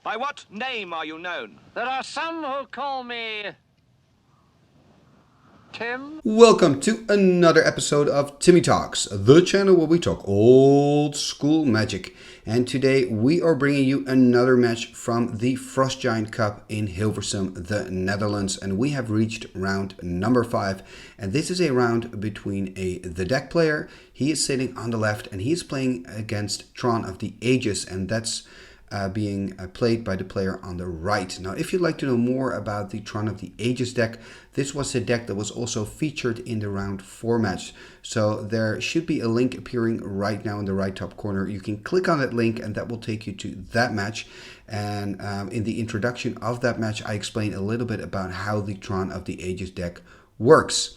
By what name are you known? There are some who call me Tim. Welcome to another episode of Timmy Talks, the channel where we talk old school magic. And today we are bringing you another match from the Frost Giant Cup in Hilversum, the Netherlands. And we have reached round number 5. And this is a round between the deck player. He is sitting on the left and he is playing against Tron of the Ages. And that's being played by the player on the right. Now, if you'd like to know more about the Tron of the Ages deck, this was a deck that was also featured in the round 4 match. So there should be a link appearing right now in the right top corner. You can click on that link and that will take you to that match. And in the introduction of that match, I explained a little bit about how the Tron of the Ages deck works.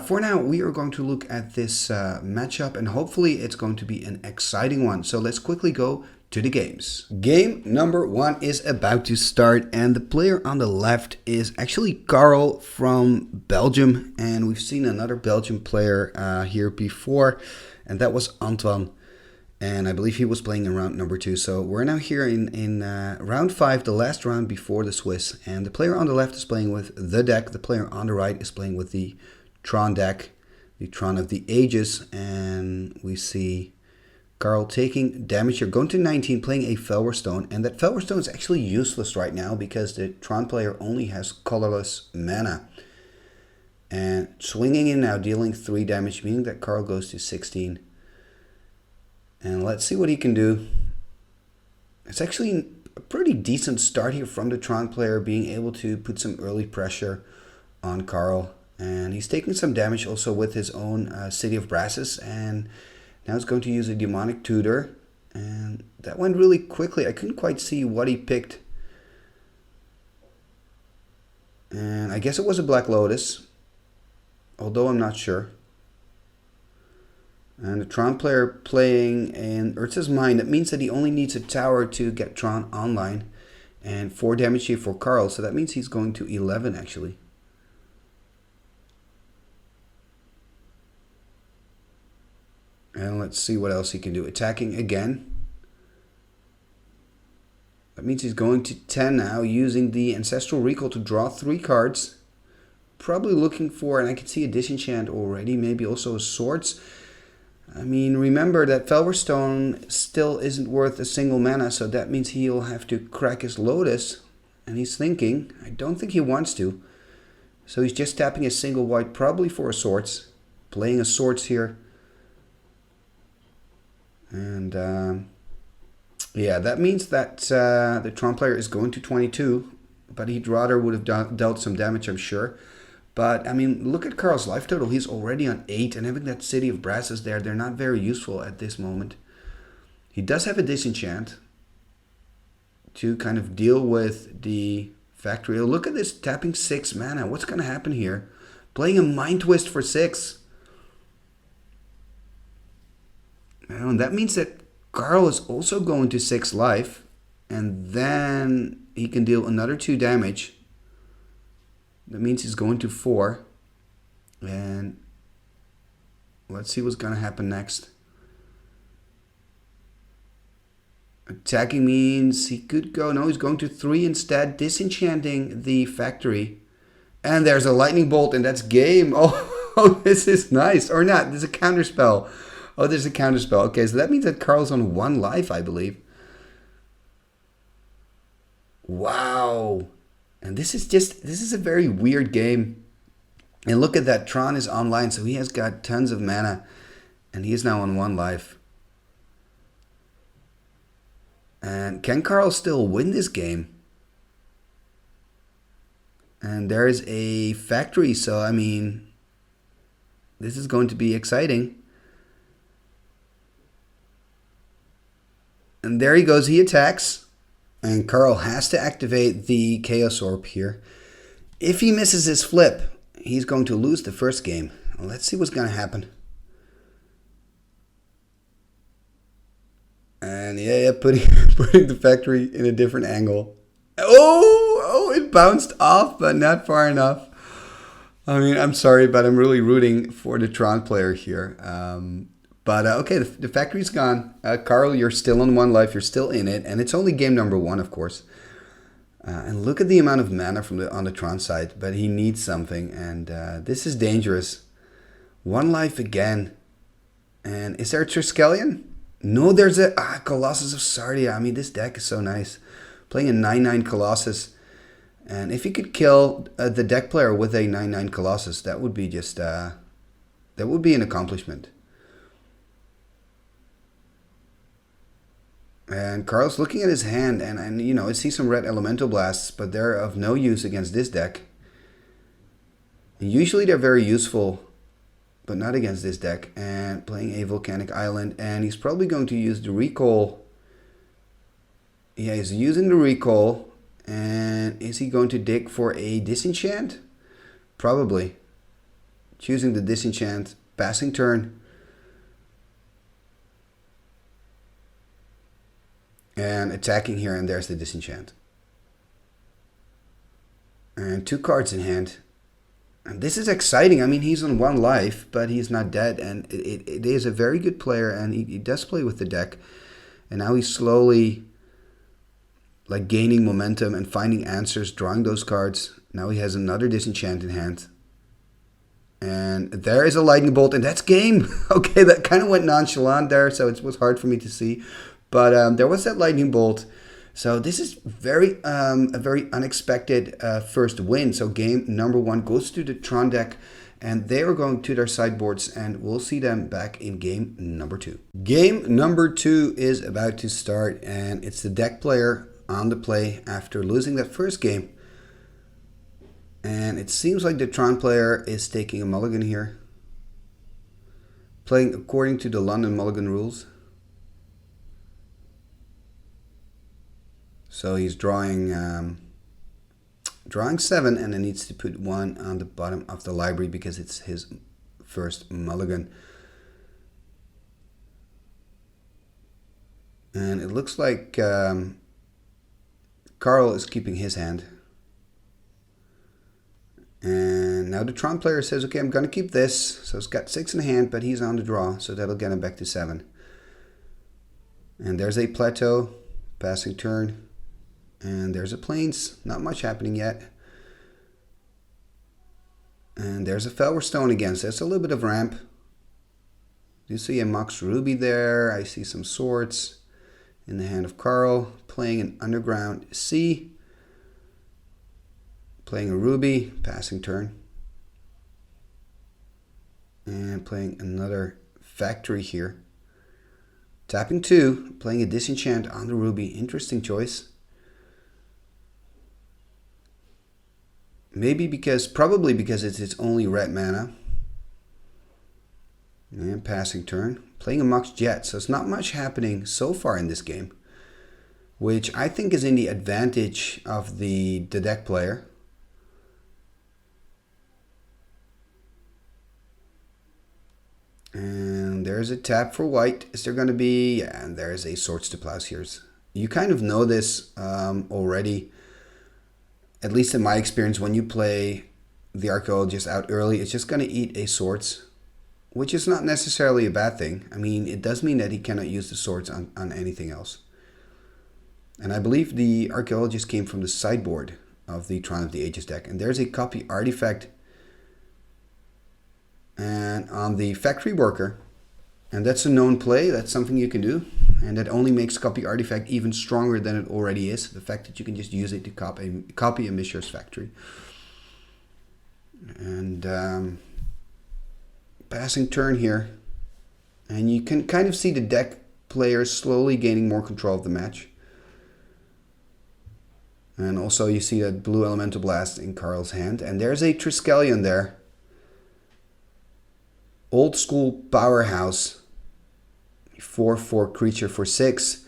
For now, we are going to look at this matchup and hopefully it's going to be an exciting one. So let's quickly go to the games. Game number 1 is about to start and the player on the left is actually Carl from Belgium, and we've seen another Belgian player here before, and that was Antoine, and I believe he was playing in round number 2. So we're now here in round 5, the last round before the Swiss, and the player on the left is playing with the deck, the player on the right is playing with the Tron deck, the Tron of the Ages, and we see Carl taking damage here, going to 19, playing a Felwar, and that Felwar is actually useless right now because the Tron player only has colorless mana. And swinging in now, dealing 3 damage, meaning that Carl goes to 16. And let's see what he can do. It's actually a pretty decent start here from the Tron player, being able to put some early pressure on Carl. And he's taking some damage also with his own City of Brasses, and now he's going to use a Demonic Tutor, and that went really quickly. I couldn't quite see what he picked. And I guess it was a Black Lotus, although I'm not sure. And the Tron player playing in Urza's Mine. That means that he only needs a tower to get Tron online. And 4 damage here for Carl, so that means he's going to 11 actually. And let's see what else he can do. Attacking again. That means he's going to 10 now, using the Ancestral Recall to draw 3 cards. Probably looking for, and I can see a Disenchant already, maybe also a Swords. I mean, remember that Felwar still isn't worth a single mana, so that means he'll have to crack his Lotus. And he's thinking, I don't think he wants to. So he's just tapping a single white, probably for a Swords. Playing a Swords here. And yeah, that means that the Tron player is going to 22, but he'd rather would have dealt some damage, I'm sure. But I mean, look at Carl's life total. He's already on 8, and having that City of Brasses there, they're not very useful at this moment. He does have a Disenchant to kind of deal with the Factory. Oh, look at this, tapping 6 mana. What's going to happen here? Playing a Mind Twist for 6. And that means that Carl is also going to 6 life, and then he can deal another 2 damage. That means he's going to 4, and let's see what's going to happen next. Attacking means he could go, no, he's going to 3 instead, disenchanting the Factory. And there's a Lightning Bolt, and that's game. Oh, this is nice. Or not, there's a counterspell. Oh, there's a counterspell. Okay, so that means that Carl's on 1 life, I believe. Wow. And this is a very weird game. And look at that, Tron is online, so he has got tons of mana. And he is now on 1 life. And can Carl still win this game? And there is a Factory, so I mean, this is going to be exciting. And there he goes, he attacks. And Carl has to activate the Chaos Orb here. If he misses his flip, he's going to lose the first game. Let's see what's going to happen. And yeah, putting the Factory in a different angle. Oh, it bounced off, but not far enough. I mean, I'm sorry, but I'm really rooting for the Tron player here. But okay, the factory's gone. Carl, you're still on 1 life. You're still in it. And it's only game number 1, of course. And look at the amount of mana on the Tron side. But he needs something. And this is dangerous. 1 life again. And is there a Triskelion? No, there's a Colossus of Sardia. I mean, this deck is so nice. Playing a 9/9 Colossus. And if you could kill the deck player with a 9/9 Colossus, that would be just... that would be an accomplishment. And Carl's looking at his hand, and you know, I see some red elemental blasts, but they're of no use against this deck. And usually they're very useful, but not against this deck. And playing a volcanic island, and he's probably going to use the recall. Yeah, he's using the recall. And is he going to dig for a disenchant? Probably. Choosing the disenchant, passing turn. And attacking here, and there's the disenchant. And 2 cards in hand. And this is exciting. I mean, he's on 1 life, but he's not dead. And it is a very good player, and he does play with the deck. And now he's slowly like gaining momentum and finding answers, drawing those cards. Now he has another disenchant in hand. And there is a lightning bolt, and that's game. Okay, that kind of went nonchalant there, so it was hard for me to see. But there was that lightning bolt. So this is a very unexpected first win. So game number 1 goes to the Tron deck, and they are going to their sideboards, and we'll see them back in game number 2. Game number 2 is about to start, and it's the deck player on the play after losing that first game. And it seems like the Tron player is taking a mulligan here, playing according to the London mulligan rules. So he's drawing 7, and then needs to put 1 on the bottom of the library because it's his first mulligan. And it looks like Carl is keeping his hand. And now the Tron player says, okay, I'm going to keep this. So it's got 6 in hand, but he's on the draw, so that'll get him back to 7. And there's a plateau, passing turn. And there's a plains, not much happening yet. And there's a Felwar Stone again, so that's a little bit of ramp. You see a Mox Ruby there. I see some swords in the hand of Carl, playing an Underground Sea. Playing a Ruby, passing turn. And playing another Factory here. Tapping 2, playing a Disenchant on the Ruby. Interesting choice. Probably because it's its only red mana. And passing turn. Playing a Mox Jet, so it's not much happening so far in this game, which I think is in the advantage of the deck player. And there's a tap for white. Is there going to be... Yeah, and there's a Swords to Plowshares. You kind of know this already. At least in my experience, when you play the Archaeologist out early, it's just going to eat a Swords, which is not necessarily a bad thing. I mean, it does mean that he cannot use the Swords on anything else. And I believe the Archaeologist came from the sideboard of the Tron of the Ages deck. And there's a copy artifact. And on the Factory Worker, and that's a known play, that's something you can do. And that only makes copy artifact even stronger than it already is. The fact that you can just use it to copy a Mishra's Factory. And passing turn here. And you can kind of see the deck players slowly gaining more control of the match. And also you see that blue Elemental Blast in Carl's hand. And there's a Triskelion there. Old School Powerhouse. 4/4 creature for 6.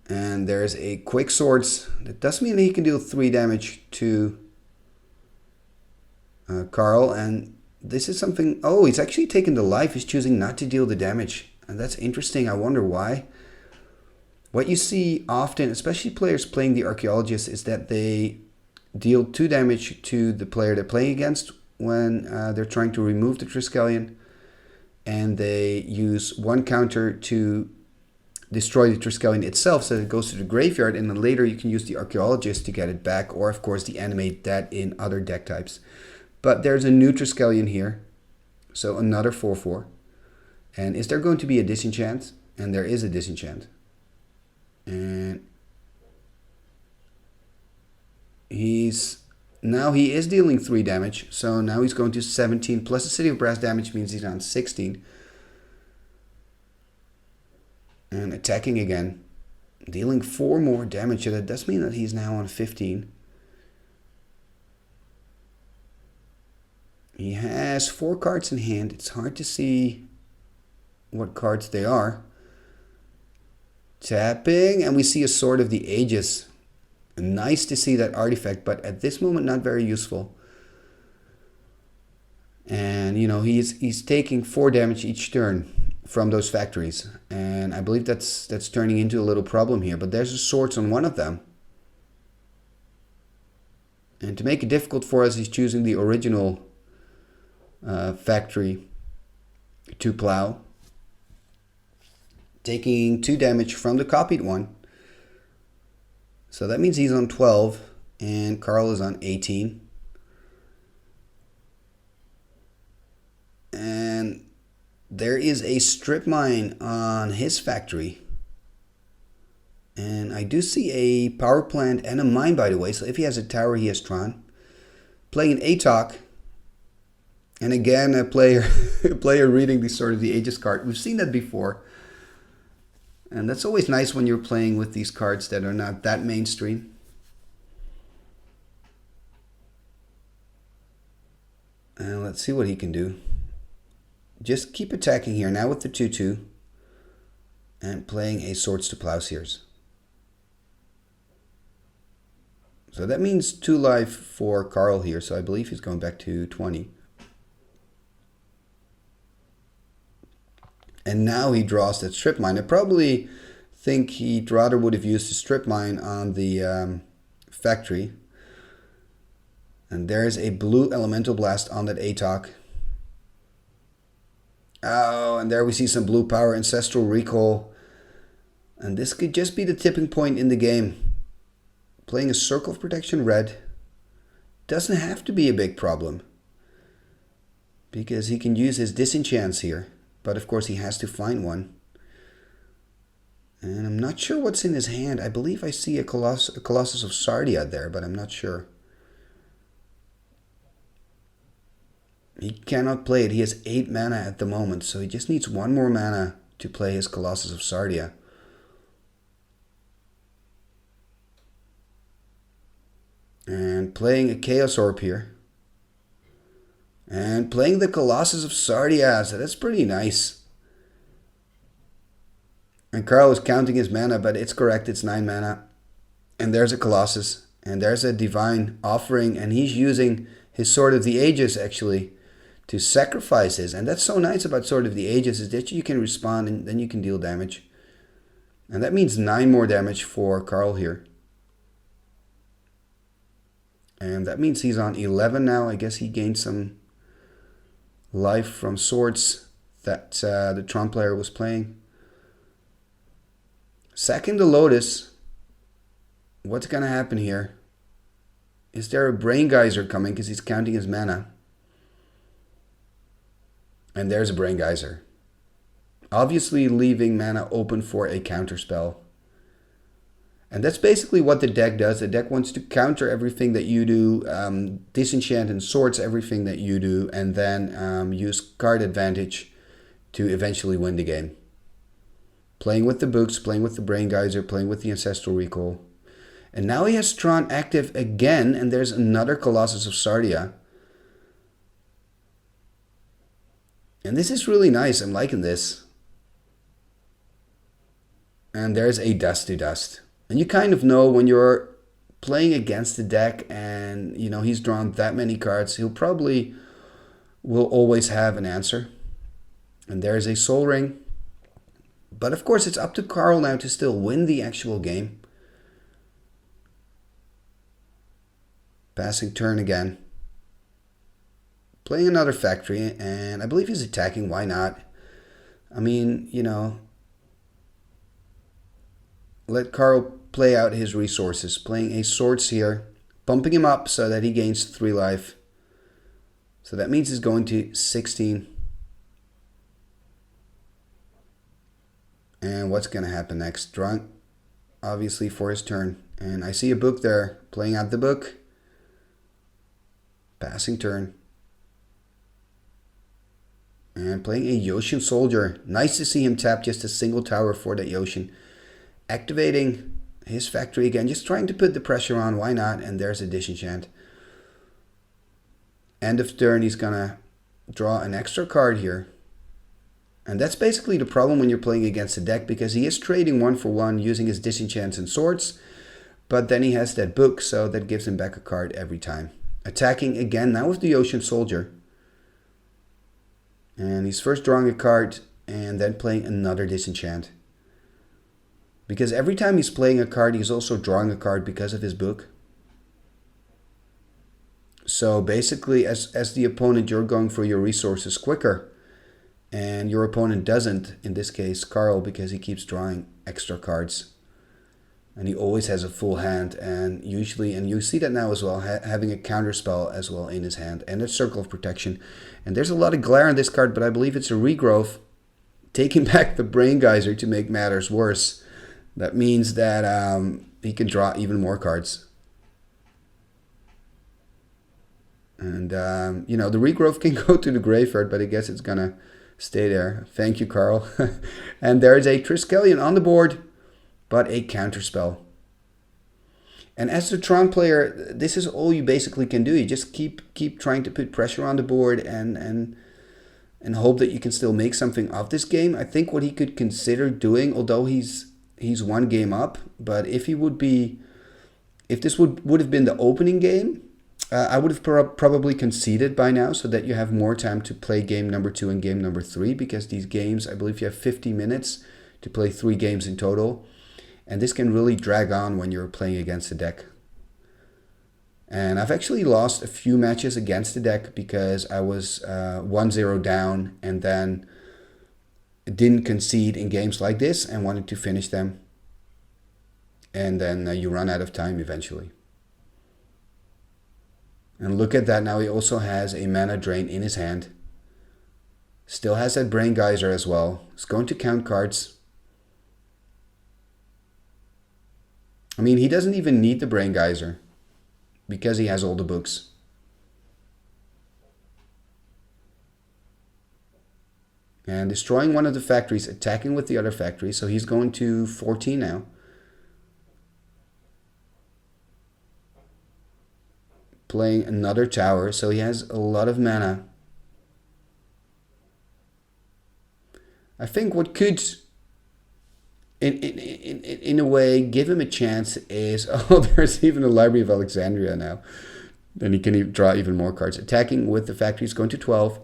And there's a Quick Swords. That does mean that he can deal 3 damage to Carl. And this is something... Oh, he's actually taken the life. He's choosing not to deal the damage. And that's interesting. I wonder why. What you see often, especially players playing the Archaeologist, is that they deal 2 damage to the player they're playing against when they're trying to remove the Triskelion. and they use one counter to destroy the Triskelion itself, so it goes to the graveyard, and then later you can use the Archaeologist to get it back, or of course deanimate that in other deck types. But there's a new Triskelion here, so another 4/4. And is there going to be a disenchant? And there is a disenchant. And he is dealing 3 damage, so now he's going to 17, plus the City of Brass damage means he's on 16. And attacking again, dealing 4 more damage. So that does mean that he's now on 15. He has 4 cards in hand. It's hard to see what cards they are. Tapping, and we see a Sword of the Ages. Nice to see that artifact, but at this moment not very useful. And you know, he's taking 4 damage each turn from those factories, and I believe that's turning into a little problem here. But there's a Swords on one of them, and to make it difficult for us, he's choosing the original factory to plow, taking 2 damage from the copied one. So that means he's on 12 and Carl is on 18. And there is a strip mine on his factory. And I do see a power plant and a mine, by the way. So if he has a tower, he has Tron. Playing an ATOC. And again, a player reading the Sword of the Ages card. We've seen that before. And that's always nice when you're playing with these cards that are not that mainstream. And let's see what he can do. Just keep attacking here now with the 2/2. And playing a Swords to Plowshares. So that means 2 life for Carl here. So I believe he's going back to 20. And now he draws that strip mine. I probably think he'd rather would have used the strip mine on the factory. And there's a blue elemental blast on that ATOC. Oh, and there we see some blue power, ancestral recall. And this could just be the tipping point in the game. Playing a Circle of Protection red doesn't have to be a big problem, because he can use his disenchants here. But of course he has to find one. And I'm not sure what's in his hand. I believe I see a Colossus of Sardia there, but I'm not sure. He cannot play it. He has 8 mana at the moment, so he just needs 1 more mana to play his Colossus of Sardia. And playing a Chaos Orb here. And playing the Colossus of Sardia, so that's pretty nice. And Carl is counting his mana, but it's correct, it's 9 mana. And there's a Colossus, and there's a Divine Offering, and he's using his Sword of the Ages, actually, to sacrifice his. And that's so nice about Sword of the Ages, is that you can respond, and then you can deal damage. And that means 9 more damage for Carl here. And that means he's on 11 now. I guess he gained some life from Swords that the Tron player was playing. Sacking the Lotus. What's going to happen here? Is there a Brain Geyser coming? Because he's counting his mana. And there's a Brain Geyser. Obviously leaving mana open for a counter spell. And that's basically what the deck does. The deck wants to counter everything that you do, disenchant and Swords everything that you do, and then use card advantage to eventually win the game. Playing with the books, playing with the Brain Geyser, playing with the Ancestral Recall. And now he has Tron active again, and there's another Colossus of Sardia. And this is really nice. I'm liking this. And there's a Dust to Dust. And you kind of know when you're playing against the deck and, you know, he's drawn that many cards, he'll probably will always have an answer. And there's a Soul Ring. But of course, it's up to Carl now to still win the actual game. Passing turn again. Playing another factory, and I believe he's attacking. Why not? I mean, you know, let Carl play out his resources, playing a Swords here, bumping him up so that he gains 3 life. So that means he's going to 16. And what's going to happen next? Drawing, obviously, for his turn. And I see a book there, playing out the book. Passing turn. And playing a Yoshin Soldier. Nice to see him tap just a single tower for that Yoshin. Activating his factory again. Just trying to put the pressure on. Why not? And there's a disenchant. End of turn, he's going to draw an extra card here. And that's basically the problem when you're playing against a deck, because he is trading 1 for 1 using his disenchants and swords. But then he has that book, so that gives him back a card every time. Attacking again, now with the Ocean Soldier. And he's first drawing a card and then playing another disenchant. Because every time he's playing a card, he's also drawing a card because of his book. So basically, as the opponent, you're going for your resources quicker. And your opponent doesn't, in this case, Carl, because he keeps drawing extra cards. And he always has a full hand, and usually, and you see that now as well, having a counter spell as well in his hand, and a Circle of Protection. And there's a lot of glare on this card, but I believe it's a regrowth, taking back the Brain Geyser to make matters worse. That means that he can draw even more cards. And, you know, the regrowth can go to the graveyard, but I guess it's going to stay there. Thank you, Carl. And there is a Triskelion on the board, but a counterspell. And as the Tron player, this is all you basically can do. You just keep trying to put pressure on the board and hope that you can still make something of this game. I think what he could consider doing, although he's 1 game up, but if this would have been the opening game, I would have probably conceded by now, so that you have more time to play game number 2 and game number 3, because these games, I believe you have 50 minutes to play 3 games in total. And this can really drag on when you're playing against a deck. And I've actually lost a few matches against the deck because I was 1-0 down and then didn't concede in games like this and wanted to finish them. And then you run out of time eventually. And look at that, now he also has a mana drain in his hand. Still has that Brain Geyser as well. He's going to count cards. I mean, he doesn't even need the Brain Geyser, because he has all the books. And destroying one of the factories, attacking with the other factory. So he's going to 14 now. Playing another tower, so he has a lot of mana. I think what could, in a way, give him a chance is, oh, there's even a Library of Alexandria now. Then he can draw even more cards. Attacking with the factory is going to 12.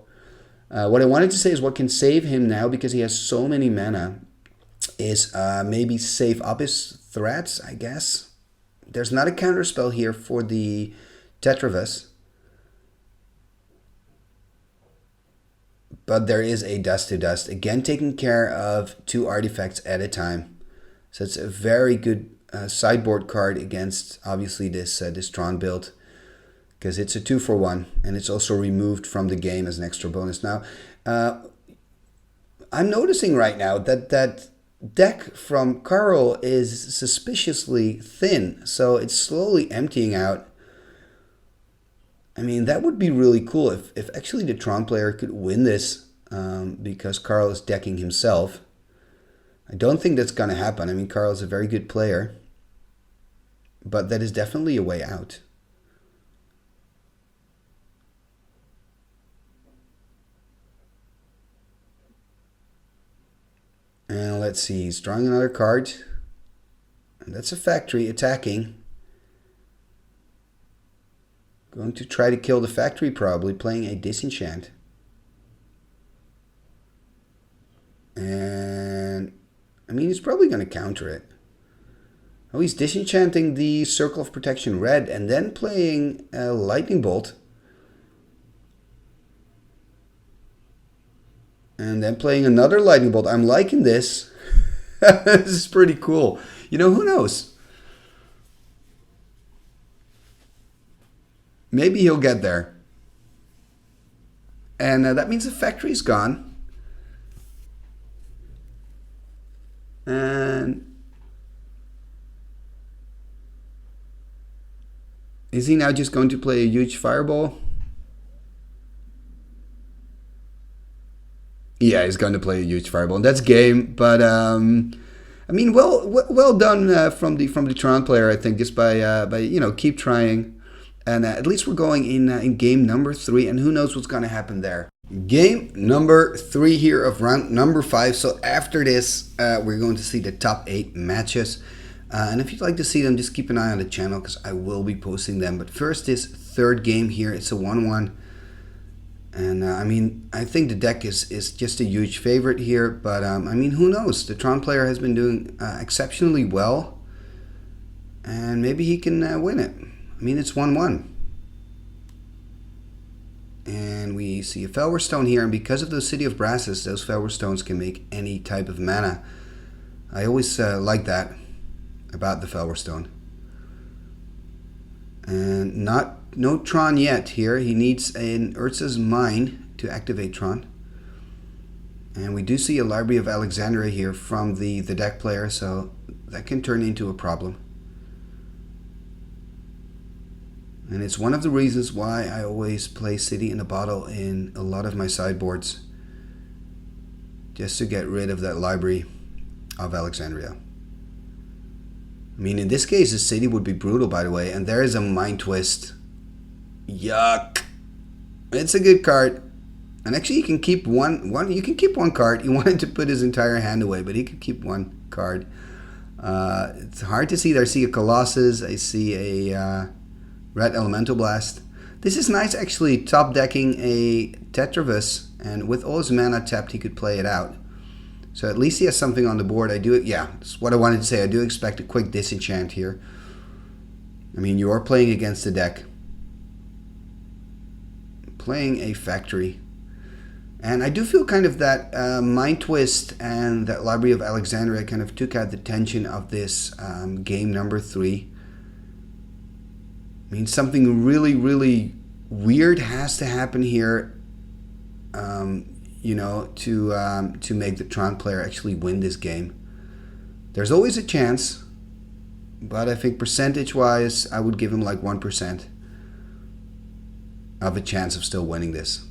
What I wanted to say is what can save him now, because he has so many mana, is maybe save up his threats, I guess. There's not a counterspell here for the Tetravus, but there is a Dust to Dust, again taking care of 2 artifacts at a time. So it's a very good sideboard card against, obviously, this Tron build, because it's a 2 for 1, and it's also removed from the game as an extra bonus. Now, I'm noticing right now that that deck from Carl is suspiciously thin, so it's slowly emptying out. I mean, that would be really cool if actually the Tron player could win this, because Carl is decking himself. I don't think that's going to happen. I mean, Carl is a very good player, but that is definitely a way out. And let's see, he's drawing another card. And that's a factory attacking. Going to try to kill the factory, probably, playing a disenchant. And, I mean, he's probably going to counter it. Oh, he's disenchanting the Circle of Protection red and then playing a Lightning Bolt. And then playing another lightning bolt. I'm liking this. This is pretty cool. You know, who knows? Maybe he'll get there. And that means the factory's gone. And is he now just going to play a huge fireball? Yeah, he's going to play a huge fireball. And that's game, but I mean, well done from the Tron player, I think, just by you know, keep trying. And at least we're going in game number 3, and who knows what's going to happen there. Game number 3 here of round number 5. So after this, we're going to see the top 8 matches. And if you'd like to see them, just keep an eye on the channel because I will be posting them. But first, this third game here, it's a 1-1. And I mean, I think the deck is just a huge favorite here. But I mean, who knows? The Tron player has been doing exceptionally well. And maybe he can win it. I mean, it's 1-1. And we see a Felwar Stone here. And because of the City of Brasses, those Felwar Stones can make any type of mana. I always like that about the Felwar Stone. And no Tron yet here. He needs an Urza's Mine to activate Tron. And we do see a Library of Alexandria here from the deck player, so that can turn into a problem. And it's one of the reasons why I always play City in a Bottle in a lot of my sideboards. Just to get rid of that Library of Alexandria. I mean, in this case, the City would be brutal, by the way. And there is a Mind Twist. Yuck. It's a good card. And actually, you can keep one. You can keep one card. He wanted to put his entire hand away, but he could keep one card. It's hard to see there. I see a Colossus. I see a Red Elemental Blast. This is nice, actually, top decking a Tetravus. And with all his mana tapped, he could play it out. So at least he has something on the board. Yeah, that's what I wanted to say. I do expect a quick disenchant here. I mean, you are playing against the deck. Playing a factory. And I do feel kind of that Mind Twist and that Library of Alexandria kind of took out the tension of this game number 3. I mean, something really, really weird has to happen here. You know, to make the Tron player actually win this game. There's always a chance, but I think percentage-wise, I would give him like 1% of a chance of still winning this.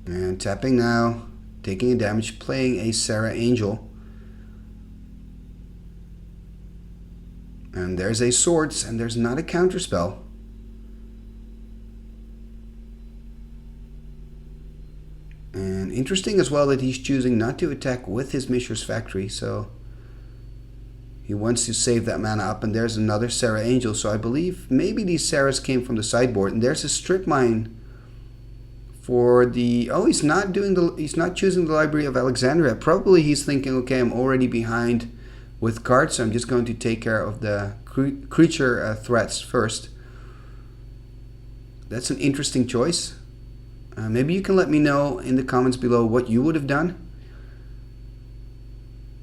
And tapping now, taking a damage, playing a Sarah Angel. And there's a Swords, and there's not a counterspell. And interesting as well that he's choosing not to attack with his Mishra's Factory, so he wants to save that mana up. And there's another Sarah Angel, so I believe maybe these Sarahs came from the sideboard. And there's a Strip Mine for the... Oh, he's not choosing the Library of Alexandria. Probably he's thinking, okay, I'm already behind with cards, so I'm just going to take care of the creature threats first. That's an interesting choice. Maybe you can let me know in the comments below what you would have done.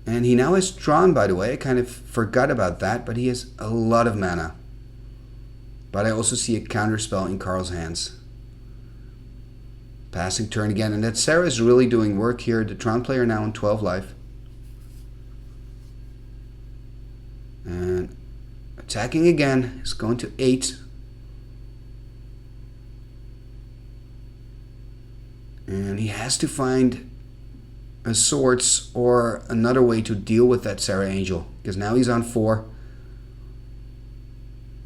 And he now has Tron, by the way. I kind of forgot about that, but he has a lot of mana. But I also see a counterspell in Carl's hands. Passing turn again, and that Sarah is really doing work here. The Tron player now on 12 life. And attacking again. Is going to 8. And he has to find a Swords or another way to deal with that Sarah Angel. Because now he's on 4.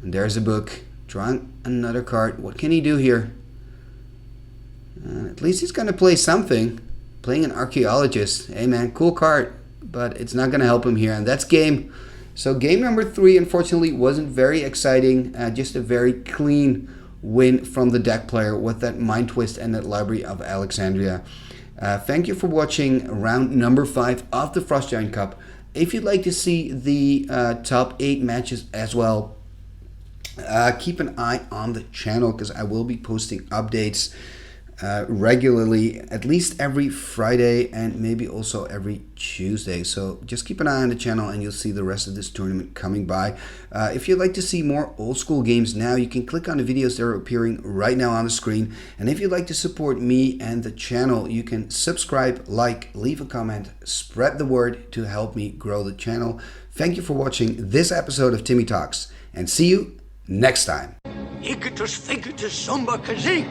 And there's a book. Drawing another card. What can he do here? At least he's going to play something. Playing an Archaeologist. Hey man, cool card. But it's not going to help him here. And that's game. So game number 3, unfortunately, wasn't very exciting. Just a very clean win from the deck player with that Mind Twist and that Library of Alexandria. Thank you for watching round number 5 of the Frost Giant Cup. If you'd like to see the top 8 matches as well, keep an eye on the channel because I will be posting updates. regularly, at least every Friday and maybe also every Tuesday. So just keep an eye on the channel and you'll see the rest of this tournament coming by. If you'd like to see more old school games now, you can click on the videos that are appearing right now on the screen. And if you'd like to support me and the channel, you can subscribe, like, leave a comment, spread the word to help me grow the channel. Thank you for watching this episode of Timmy Talks, and see you next time. Igitus figitus somba kazee.